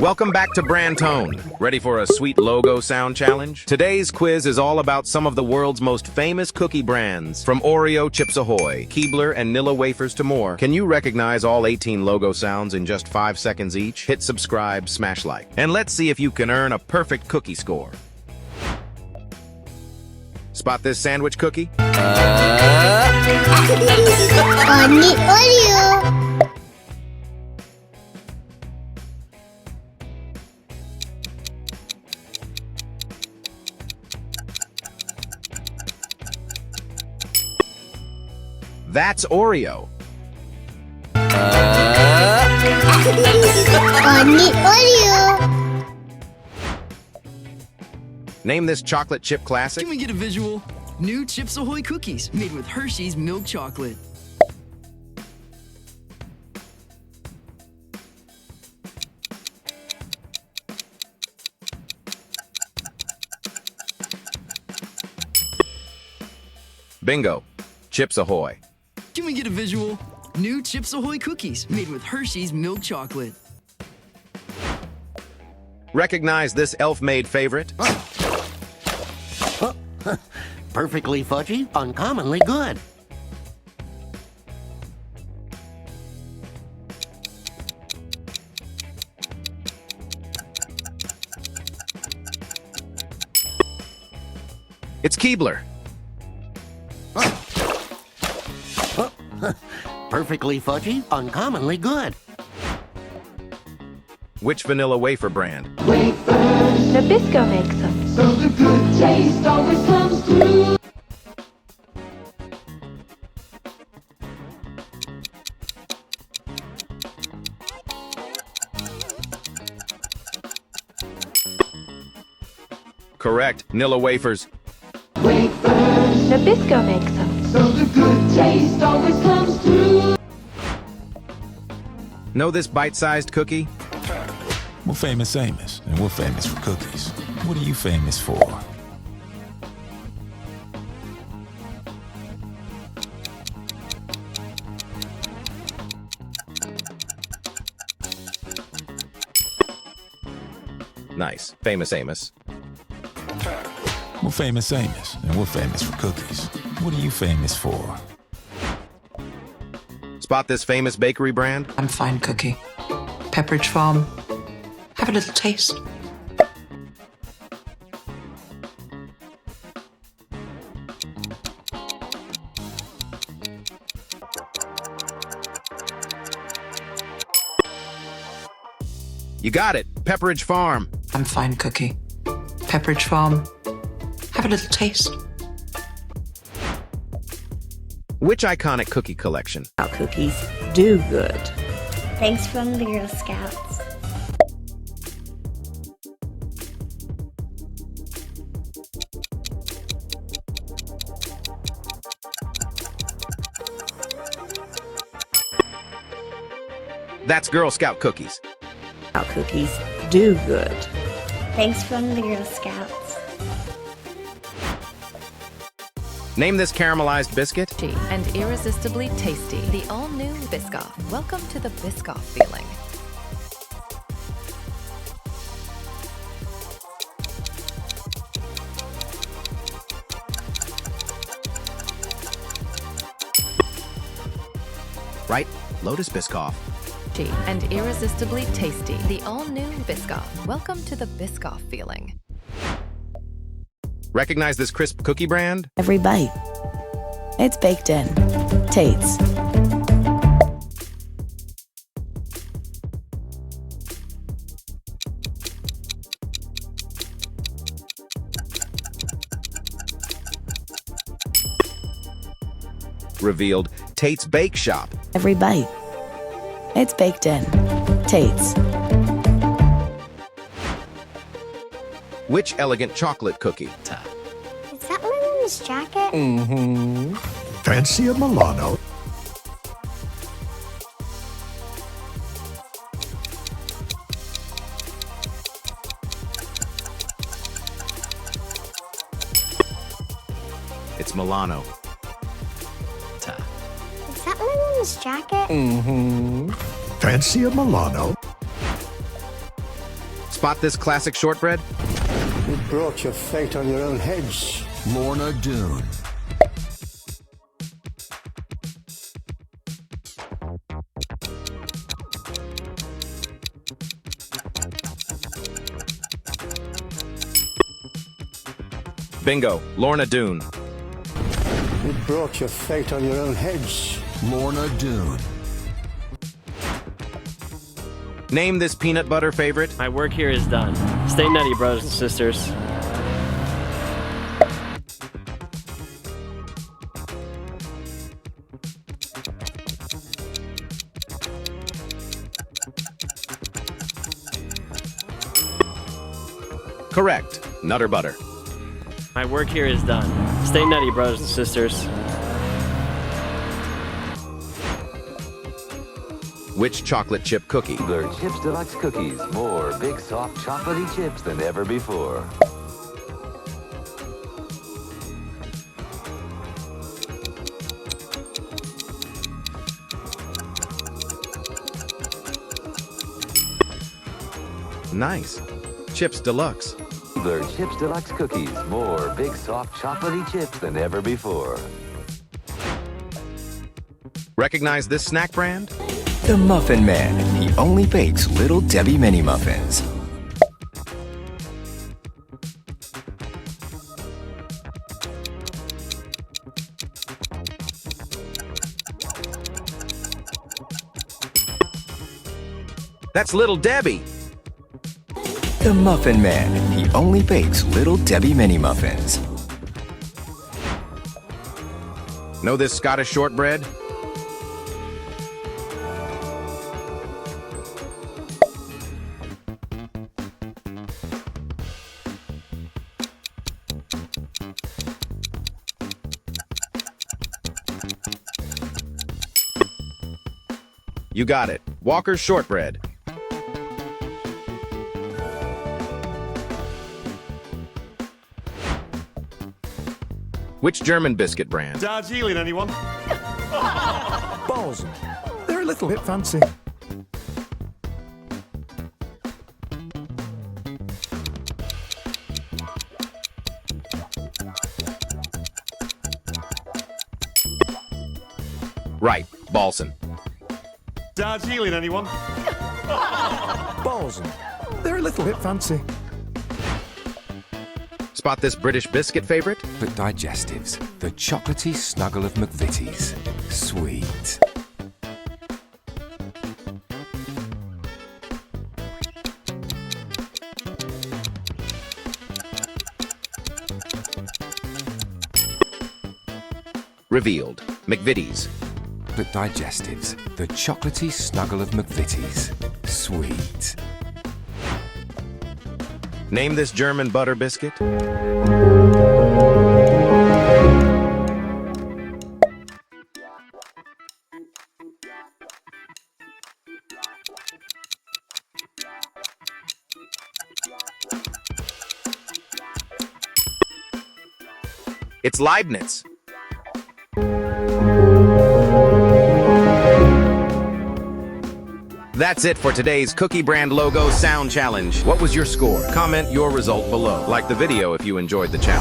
Welcome back to Brantone. Ready for a sweet logo sound challenge? Today's quiz is all about some of the world's most famous cookie brands. From Oreo, Chips Ahoy, Keebler, and Nilla wafers to more. Can you recognize all 18 logo sounds in just 5 seconds each? Hit subscribe, smash like. And let's see if you can earn a perfect cookie score. Spot this sandwich cookie? On the Oreo. That's Oreo. On the Oreo. Name this chocolate chip classic. Can we get a visual? New Chips Ahoy cookies made with Hershey's milk chocolate. Bingo. Chips Ahoy. Can we get a visual? New Chips Ahoy cookies made with Hershey's milk chocolate. Recognize this elf-made favorite? Perfectly fudgy, uncommonly good. It's Keebler. Perfectly fudgy, uncommonly good. Which vanilla wafer brand? Nabisco makes them. So the good taste always comes through. Correct. Nilla wafers. Nabisco makes them. So the good taste always comes through. Know this bite-sized cookie? We're famous Amos, and we're famous for cookies. What are you famous for? Nice. Famous Amos. We're famous Amos, and we're famous for cookies. What are you famous for? Spot this famous bakery brand? I'm fine cookie. Pepperidge Farm. Have a little taste. You got it. Pepperidge Farm. I'm fine cookie. Pepperidge Farm. Have a little taste. Which iconic cookie collection? Our cookies do good. Thanks from the Girl Scouts. That's Girl Scout cookies. Our cookies do good. Thanks from the Girl Scouts. Name this caramelized biscuit. And irresistibly tasty. The all-new Biscoff. Welcome to the Biscoff feeling. Right? Lotus Biscoff. And irresistibly tasty. The all-new Biscoff. Welcome to the Biscoff feeling. Recognize this crisp cookie brand? Every bite. It's baked in. Tate's. Revealed. Tate's Bake Shop. Every bite. It's baked in. Tate's. Which elegant chocolate cookie? Is that my mom's jacket? Fancy a Milano? It's Milano. Is that my mom's jacket? Fancy a Milano? Spot this classic shortbread? You brought your fate on your own heads. Lorna Doone. Bingo, Lorna Doone. You brought your fate on your own heads. Lorna Doone. Name this peanut butter favorite. My work here is done. Stay nutty, brothers and sisters. Correct, Nutter Butter. My work here is done. Stay nutty, brothers and sisters. Which chocolate chip cookie? Keebler Chips Deluxe Cookies. More big, soft, chocolatey chips than ever before. Nice. Chips Deluxe. Keebler Chips Deluxe Cookies. More big, soft, chocolatey chips than ever before. Recognize this snack brand? The Muffin Man. He only bakes Little Debbie mini muffins. That's Little Debbie. The Muffin Man. He only bakes Little Debbie mini muffins. Know this Scottish shortbread? You got it. Walker's shortbread. Which German biscuit brand? Darjeeling, anyone? Bahlsen. They're a little bit fancy. Right, Bahlsen. Darjeeling, anyone? Bahlsen. They're a little bit fancy. Spot this British biscuit favorite? The digestives. The chocolatey snuggle of McVitie's. Sweet. Revealed. McVitie's. The digestives. The chocolatey snuggle of McVitie's. Sweet. Name this German butter biscuit. It's Leibniz. That's it for today's Cookie Brand Logo Sound Challenge. What was your score? Comment your result below. Like the video if you enjoyed the challenge.